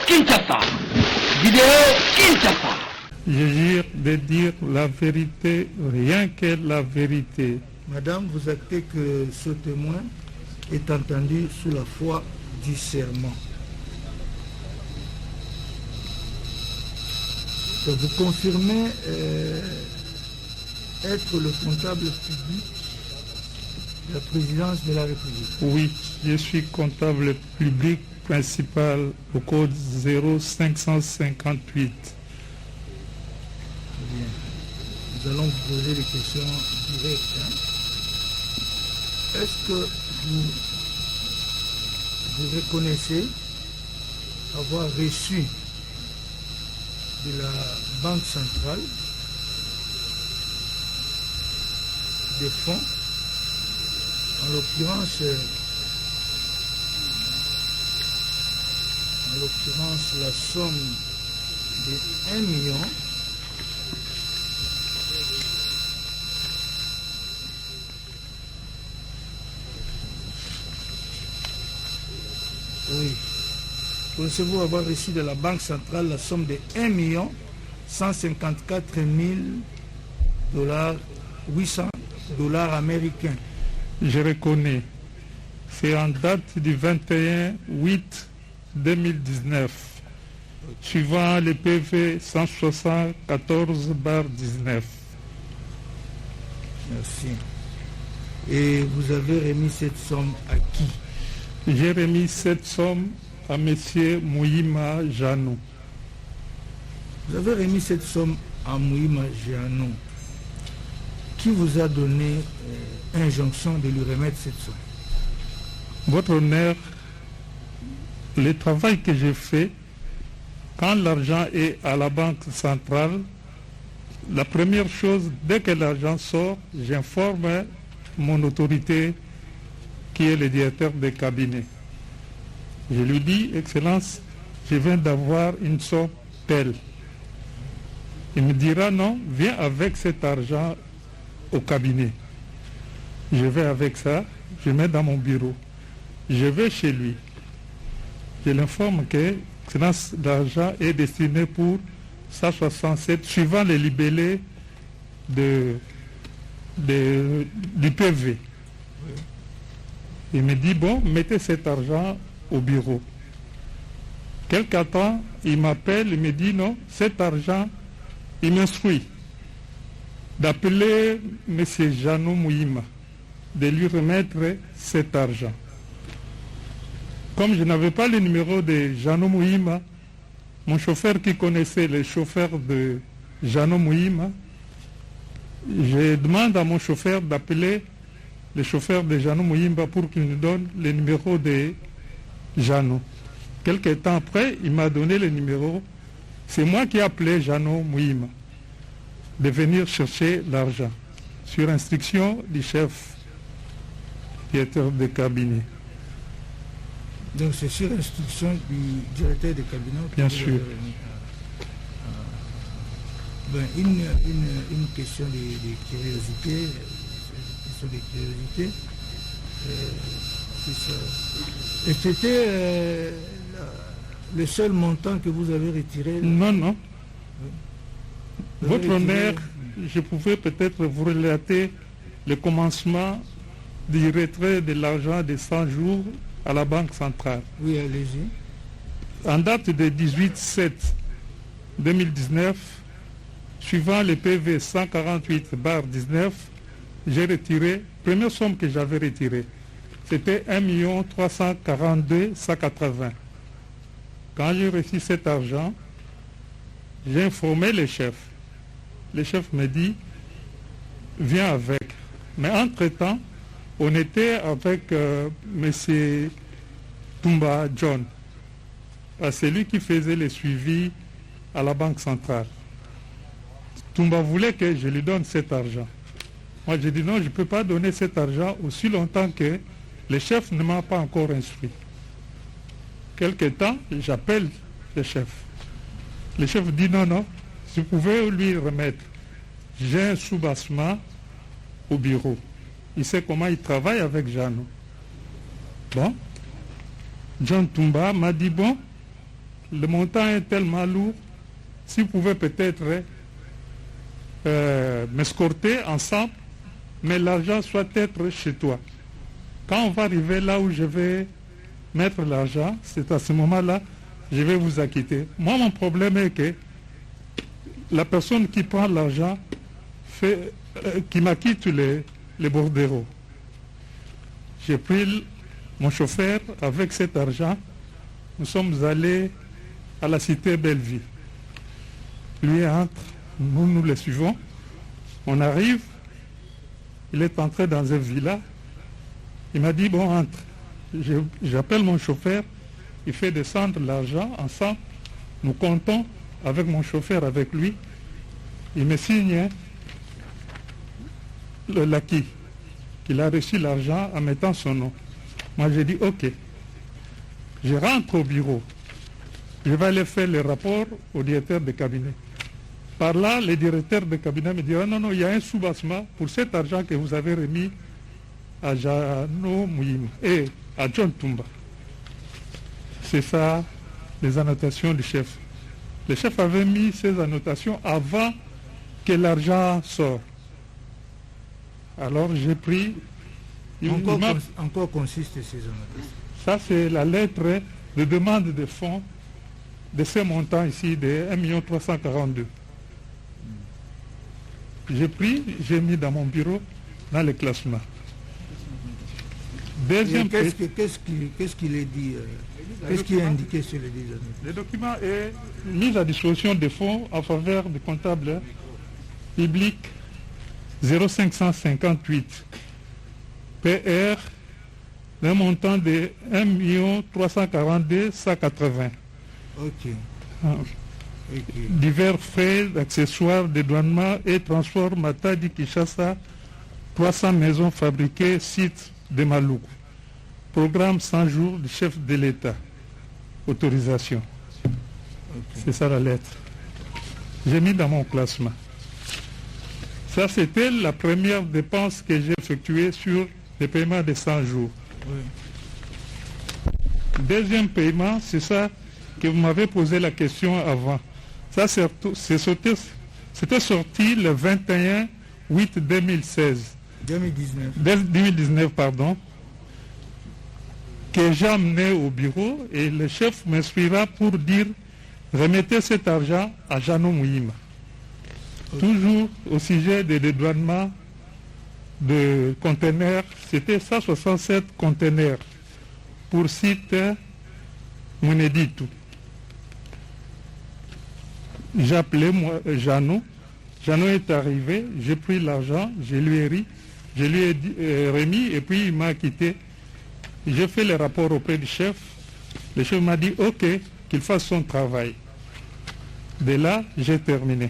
Kinshasa. Vidéo Kinshasa. Je jure de dire la vérité, rien que la vérité. Madame, vous actez que ce témoin est entendu sous la foi du serment. Donc vous confirmez être le comptable public de la présidence de la République. Oui, je suis comptable public principal au code 0558. Bien. Nous allons vous poser des questions directes. Est-ce que vous reconnaissez avoir reçu de la Banque centrale des fonds, en l'occurrence la somme de 1 million Oui. Pensez-vous avoir reçu de la Banque centrale la somme de 1 154 800 dollars américains? Je reconnais. C'est en date du 21/8/2019, suivant le PV 174/19. Merci. Et vous avez remis cette somme à qui? J'ai remis cette somme à M. Mouima Janou. Vous avez remis cette somme à Mouima Janou. Qui vous a donné injonction de lui remettre cette somme? Votre honneur, le travail que j'ai fait, quand l'argent est à la Banque centrale, la première chose, dès que l'argent sort, j'informe mon autorité qui est le directeur de cabinet. Je lui dis, Excellence, je viens d'avoir une somme telle. Il me dira, non, viens avec cet argent au cabinet. Je vais avec ça, je mets dans mon bureau. Je vais chez lui. Je l'informe que l'argent est destiné pour 167, suivant les libellés du PV. Il me dit, bon, mettez cet argent au bureau. Quelque temps, il m'appelle, il me dit, non, cet argent, il m'instruit d'appeler M. Janou Mouima, de lui remettre cet argent. Comme je n'avais pas le numéro de Janou Mouima, mon chauffeur qui connaissait le chauffeur de Janou Mouima, je demande à mon chauffeur d'appeler le chauffeur de Janou Mouima pour qu'il nous donne le numéro de Janou. Quelque temps après, il m'a donné le numéro. C'est moi qui ai appelé Janou Mouima de venir chercher l'argent sur instruction du chef directeur de cabinet. Donc c'est sur instruction du directeur de cabinet? Bien sûr. Une question de curiosité. Et c'était le seul montant que vous avez retiré? Non, non. Votre honneur, je pouvais peut-être vous relater le commencement du retrait de l'argent de 100 jours à la Banque centrale. Oui, allez-y. En date de 18/7/2019, suivant le PV 148/19, j'ai retiré, première somme que j'avais retirée, c'était 1 342 180. Quand j'ai reçu cet argent, j'ai informé le chef. Le chef me dit, viens avec. Mais entre-temps, on était avec M. Tumba John. C'est lui qui faisait le suivi à la Banque centrale. Tumba voulait que je lui donne cet argent. Moi, j'ai dit non, je ne peux pas donner cet argent aussi longtemps que le chef ne m'a pas encore instruit. Quelque temps, j'appelle le chef. Le chef dit non, non, je pouvais lui remettre. J'ai un soubassement au bureau. Il sait comment il travaille avec Janou. Bon, John Tumba m'a dit bon, le montant est tellement lourd, si vous pouvez peut-être m'escorter ensemble, mais l'argent soit être chez toi. Quand on va arriver là où je vais mettre l'argent, c'est à ce moment-là, je vais vous acquitter. Moi, mon problème est que la personne qui prend l'argent qui m'acquitte les bordereaux. J'ai pris mon chauffeur avec cet argent. Nous sommes allés à la cité Belleville. Lui entre, nous le suivons. On arrive, il est entré dans un villa. Il m'a dit, bon, entre. J'appelle mon chauffeur, il fait descendre l'argent ensemble. Nous comptons avec mon chauffeur, avec lui. Il me signe l'acquis, qu'il a reçu l'argent en mettant son nom. Moi, j'ai dit, OK. Je rentre au bureau. Je vais aller faire le rapport au directeur de cabinet. Par là, le directeur de cabinet me dit, oh, non, il y a un soubassement pour cet argent que vous avez remis à Jano Mouim et à John Tumba. C'est ça, les annotations du chef. Le chef avait mis ces annotations avant que l'argent sorte. Alors j'ai pris... En quoi consistent ces annotations? Ça, c'est la lettre de demande de fonds de ce montant ici de 1 342 000. J'ai pris, j'ai mis dans mon bureau, dans le classement. Deuxième... Qu'est-ce qu'il est dit qu'est-ce qui est indiqué sur les deux années? Le document est mis à disposition des fonds en faveur du comptable public 0558 PR d'un montant de 1 342 180. Ok. Divers frais d'accessoires, dédouanement et transport Matadi Kinshasa, 300 maisons fabriquées, site de Maloukou. Programme 100 jours du chef de l'État. Autorisation. Okay. C'est ça la lettre. J'ai mis dans mon classement. Ça, c'était la première dépense que j'ai effectuée sur le paiement de 100 jours. Oui. Deuxième paiement, c'est ça que vous m'avez posé la question avant. Ça, c'était sorti le 21/8/2016. 2019, pardon. Que j'ai amené au bureau et le chef m'inspira pour dire remettez cet argent à Jano Mouima. Okay. Toujours au sujet des dédouanements de conteneurs, c'était 167 conteneurs pour site Mouneditou. J'ai appelé Jano. Jano est arrivé, j'ai pris l'argent, je lui ai remis et puis il m'a quitté. J'ai fait le rapport auprès du chef. Le chef m'a dit OK, qu'il fasse son travail. De là, j'ai terminé.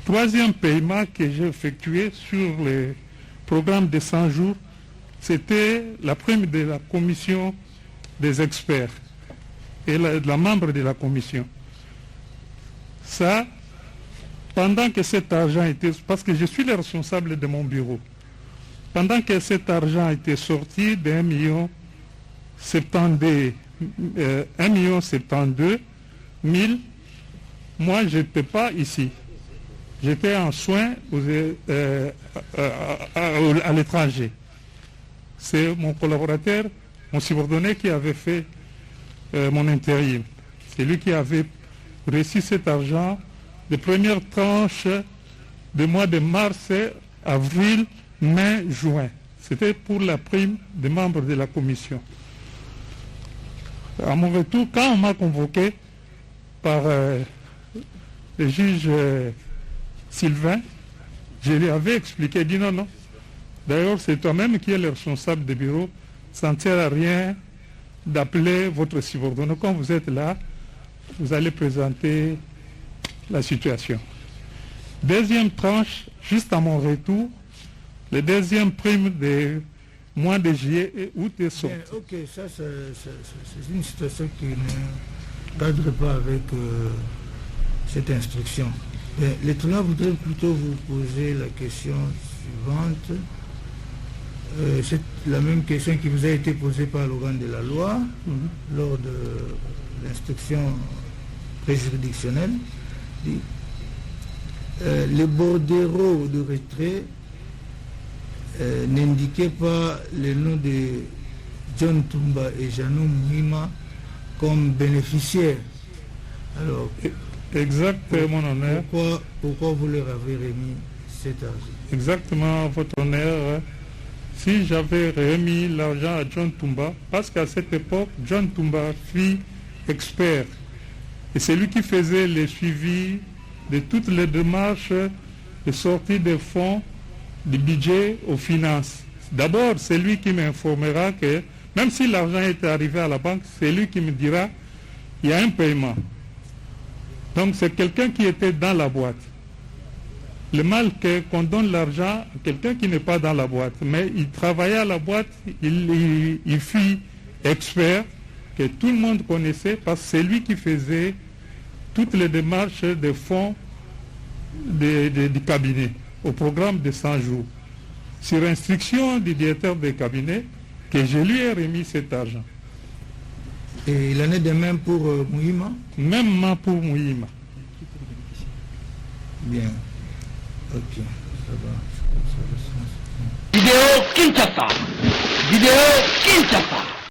Troisième paiement que j'ai effectué sur le programme de 100 jours, c'était la prime de la commission des experts et la membre de la commission. Ça, pendant que cet argent était... Parce que je suis le responsable de mon bureau. Pendant que cet argent était sorti de 1 072 000, moi, je n'étais pas ici. J'étais en soins à l'étranger. C'est mon collaborateur, mon subordonné qui avait fait mon intérim. C'est lui qui avait reçu cet argent de première tranche du mois de mars, avril, mai, juin. C'était pour la prime des membres de la commission. À mon retour, quand on m'a convoqué par le juge Sylvain, je lui avais expliqué, dit non. D'ailleurs, c'est toi-même qui es le responsable du bureau. Ça ne sert à rien d'appeler votre subordonné. Quand vous êtes là, vous allez présenter la situation. Deuxième tranche, juste à mon retour, le deuxième prime des mois de juillet et août est sorti. Ok, ça c'est une situation qui ne cadre pas avec cette instruction. Les tribunaux voudraient plutôt vous poser la question suivante. C'est la même question qui vous a été posée par l'organe de la loi lors de l'instruction préjuridictionnelle, dit les bordereaux de retrait n'indiquaient pas le nom de John Tumba et Janou Mouima comme bénéficiaires. Alors, Exact, mon honneur. pourquoi vous leur avez remis cet argent? Exactement, votre honneur. Si j'avais remis l'argent à John Tumba, parce qu'à cette époque, John Tumba fut expert. Et c'est lui qui faisait le suivi de toutes les démarches de sortie des fonds, du budget aux finances. D'abord, c'est lui qui m'informera que, même si l'argent était arrivé à la banque, c'est lui qui me dira, il y a un paiement. Donc c'est quelqu'un qui était dans la boîte. Le mal c'est qu'on donne l'argent à quelqu'un qui n'est pas dans la boîte, mais il travaillait à la boîte, il fut expert, que tout le monde connaissait, parce que c'est lui qui faisait toutes les démarches des fonds du cabinet, au programme de 100 jours. Sur instruction du directeur des cabinets, que je lui ai remis cet argent. Et il en est de même pour Mouima? Même pour Mouima. Bien. Ok, ça va. Vidéo Kinshasa. Vidéo Kinshasa.